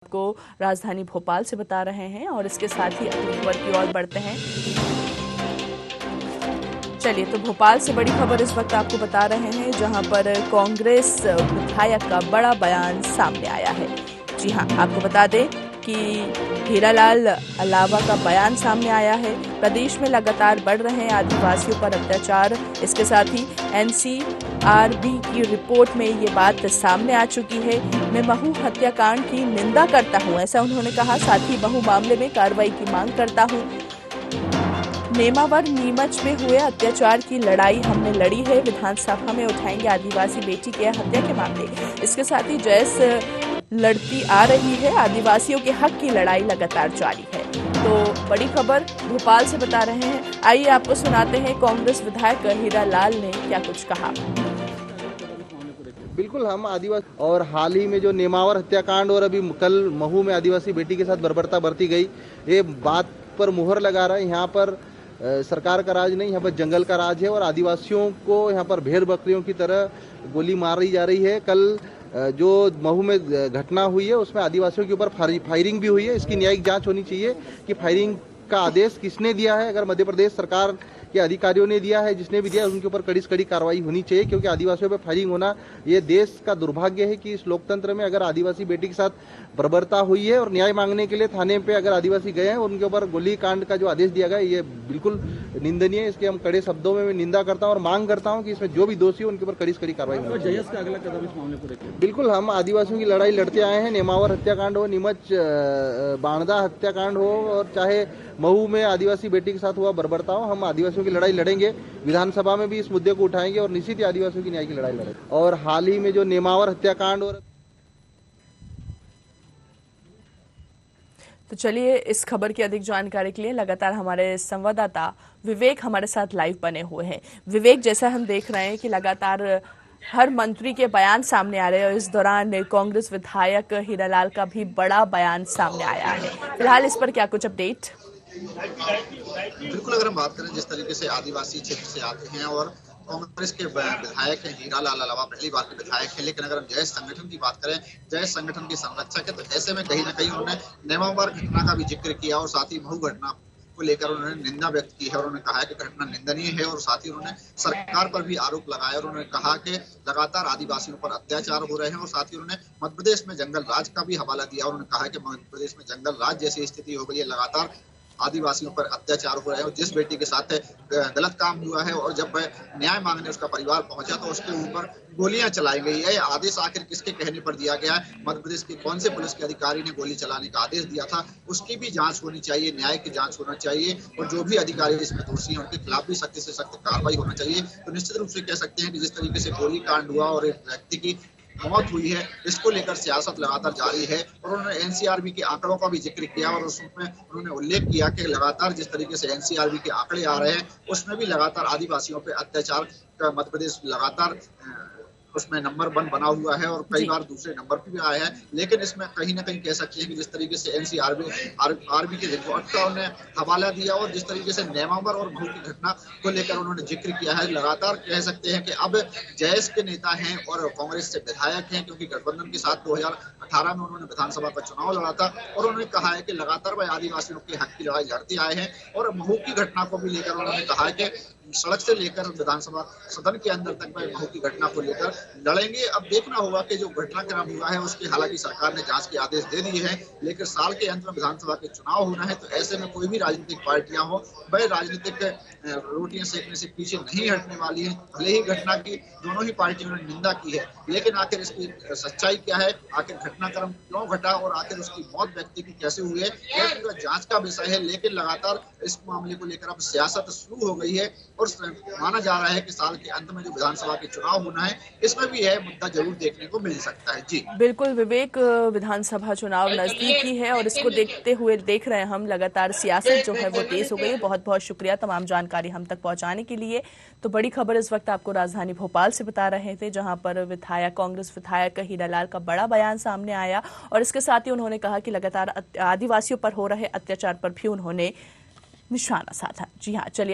आपको राजधानी भोपाल से बता रहे हैं और इसके साथ ही अगली खबर की ओर बढ़ते हैं। चलिए तो भोपाल से बड़ी खबर इस वक्त आपको बता रहे हैं जहां पर कांग्रेस विधायक का बड़ा बयान सामने आया है। जी हां, आपको बता दें कि हीरालाल अलावा का बयान सामने आया है। प्रदेश में लगातार बढ़ रहे हैं आदिवासियों पर अत्याचार। इसके साथ ही एनसीआरबी की रिपोर्ट में ये बात सामने आ चुकी है। मैं महू हत्याकांड की निंदा करता हूं, ऐसा उन्होंने कहा। साथ ही महू मामले में कार्रवाई की मांग करता हूं। नेमावर नीमच में हुए अत्याचार की लड़ाई हमने लड़ी है। विधानसभा में उठाएंगे आदिवासी बेटी के हत्या के मामले। इसके साथ ही जैस लड़ती आ रही है। आदिवासियों के हक की लड़ाई लगातार जारी है। तो बड़ी खबर भोपाल से बता रहे हैं। आइए आपको सुनाते हैं कांग्रेस विधायक हीरालाल ने क्या कुछ कहा। बिल्कुल, हम आदिवासी और हाल ही में जो नेमावर हत्याकांड और अभी कल महू में आदिवासी बेटी के साथ बर्बरता बरती गई, ये बात पर मुहर लगा रहा है। यहाँ पर सरकार का राज नहीं, यहाँ पर जंगल का राज है और आदिवासियों को यहाँ पर भेड़ बकरियों की तरह गोली मारी जा रही है। कल जो महू में घटना हुई है उसमें आदिवासियों के ऊपर फायरिंग भी हुई है। इसकी न्यायिक जांच होनी चाहिए कि फायरिंग का आदेश किसने दिया है। अगर मध्य प्रदेश सरकार के अधिकारियों ने दिया है, जिसने भी दिया है, उनके ऊपर कड़ी से कड़ी कार्रवाई होनी चाहिए, क्योंकि आदिवासियों पर फायरिंग होना ये देश का दुर्भाग्य है कि इस लोकतंत्र में अगर आदिवासी बेटी के साथ बर्बरता हुई है और न्याय मांगने के लिए थाने पे अगर आदिवासी गए हैं और उनके ऊपर गोली कांड का जो आदेश दिया गया ये बिल्कुल निंदनीय है। इसके हम कड़े शब्दों में निंदा करता हूं और मांग करता हूं कि इसमें जो भी दोषी हो उनके ऊपर कड़ी से कड़ी कार्रवाई होनी चाहिए। का अगला कदम इस मामले को लेकर बिल्कुल, हम आदिवासियों की लड़ाई लड़ते आए हैं। नेमावर हत्याकांड हो, नीमच बाणदा हत्याकांड हो और चाहे महू में आदिवासी बेटी के साथ हुआ बर्बरता हो, हम आदिवासियों की लड़ाई लड़ेंगे। विधानसभा में भी इस मुद्दे को उठाएंगे और निश्चित ही आदिवासियों की न्याय की लड़ाई लड़ेंगे। और हाल ही में जो नेमावर हत्याकांड और तो चलिए इस खबर की अधिक जानकारी के लिए लगातार हमारे संवाददाता विवेक हमारे साथ लाइव बने हुए हैं। विवेक, जैसा हम देख रहे हैं कि लगातार हर मंत्री के बयान सामने आ रहे हैं और इस दौरान कांग्रेस विधायक हीरालाल का भी बड़ा बयान सामने आया है। फिलहाल इस पर क्या कुछ अपडेट? बिल्कुल, अगर हम बात करें जिस तरीके से आदिवासी क्षेत्र से आते हैं और कांग्रेस के विधायक हैं, हीरालाल अलावा पहली बार के विधायक हैं, लेकिन अगर हम जैस संगठन की बात करें, जैस संगठन के संरक्षक है, तो ऐसे में कहीं ना कहीं उन्होंने नेमावर घटना का भी जिक्र किया और साथ ही महू घटना को लेकर उन्होंने निंदा व्यक्त की है और उन्होंने कहा है कि घटना निंदनीय है और साथ ही उन्होंने सरकार पर भी आरोप लगाया और उन्होंने कहा कि लगातार आदिवासियों पर अत्याचार हो रहे हैं और साथ ही उन्होंने मध्य प्रदेश में जंगल राज का भी हवाला दिया और उन्होंने कहा है कि मध्य प्रदेश में जंगल राज जैसी स्थिति हो गई है, लगातार आदिवासियों पर अत्याचार हो रहे हैं और जिस बेटी के साथ गलत काम हुआ है और जब न्याय मांगने उसका परिवार पहुंचा तो उसके ऊपर गोलियां चलाई गई है। आदेश आखिर किसके कहने पर दिया गया है? मध्य प्रदेश के कौन से पुलिस के अधिकारी ने गोली चलाने का आदेश दिया था? उसकी भी जांच होनी चाहिए, न्याय की जांच होना चाहिए और जो भी अधिकारी इसमें दोषी हैं उनके खिलाफ भी सख्त से सख्त कार्रवाई होना चाहिए। तो निश्चित रूप से कह सकते हैं कि जिस तरीके से गोली कांड हुआ और एक व्यक्ति की मौत हुई है, इसको लेकर सियासत लगातार जारी है और उन्होंने एनसीआरबी के आंकड़ों का भी जिक्र किया और उसमें उन्होंने उल्लेख किया कि लगातार जिस तरीके से एनसीआरबी के आंकड़े आ रहे हैं उसमें भी लगातार आदिवासियों पर अत्याचार का मध्य प्रदेश लगातार उसमें नंबर 1 बना हुआ है और कई बार दूसरे नंबर पर भी आया है। लेकिन इसमें कहीं ना कहीं कह सकते हैं कि जिस तरीके से एनसीआरबी के रिपोर्ट का उन्होंने हवाला दिया और जिस तरीके से नेमावर और महू की घटना को लेकर उन्होंने जिक्र किया है, लगातार कह सकते हैं कि अब जैस के नेता हैं और कांग्रेस से विधायक हैं, क्योंकि गठबंधन के साथ 2018 में उन्होंने विधानसभा का चुनाव लड़ा था और उन्होंने कहा है कि लगातार वह आदिवासियों के हक की लड़ाई लड़ते आए हैं और महू की घटना को भी लेकर उन्होंने कहा है कि सड़क से लेकर विधानसभा सदन के अंदर तक वह महू की घटना को लेकर लड़ेंगे। अब देखना होगा कि जो घटनाक्रम हुआ है उसकी हालांकि सरकार ने जांच के आदेश दे दिए हैं, लेकिन साल के अंत में विधानसभा के चुनाव होना है, तो ऐसे में कोई भी राजनीतिक पार्टियां हो वह राजनीतिक रोटियां सेकने से पीछे नहीं हटने वाली है। भले ही घटना की दोनों ही पार्टियों ने निंदा की है, लेकिन आखिर इसकी सच्चाई क्या है, आखिर घटनाक्रम क्यों घटा और आखिर उसकी मौत व्यक्ति की कैसे हुई है, यह पूरा जांच का विषय है। लेकिन लगातार इस मामले को लेकर अब सियासत शुरू हो गई है और माना जा रहा है कि साल के अंत में जो विधानसभा के चुनाव होना है इसमें भी यह मुद्दा जरूर देखने को मिल सकता है। जी बिल्कुल विवेक, विधानसभा चुनाव नजदीकी है और इसको देखते हुए देख रहे हैं हम लगातार सियासत जो है वो तेज हो गई है। बहुत बहुत शुक्रिया तमाम जानकारी हम तक पहुंचाने के लिए। तो बड़ी खबर इस वक्त आपको राजधानी भोपाल से बता रहे थे जहां पर कांग्रेस विधायक हीरालाल का बड़ा बयान सामने आया और इसके साथ ही उन्होंने कहा कि लगातार आदिवासियों पर हो रहे अत्याचार पर भी उन्होंने निशाना साधा। जी हाँ, चलिए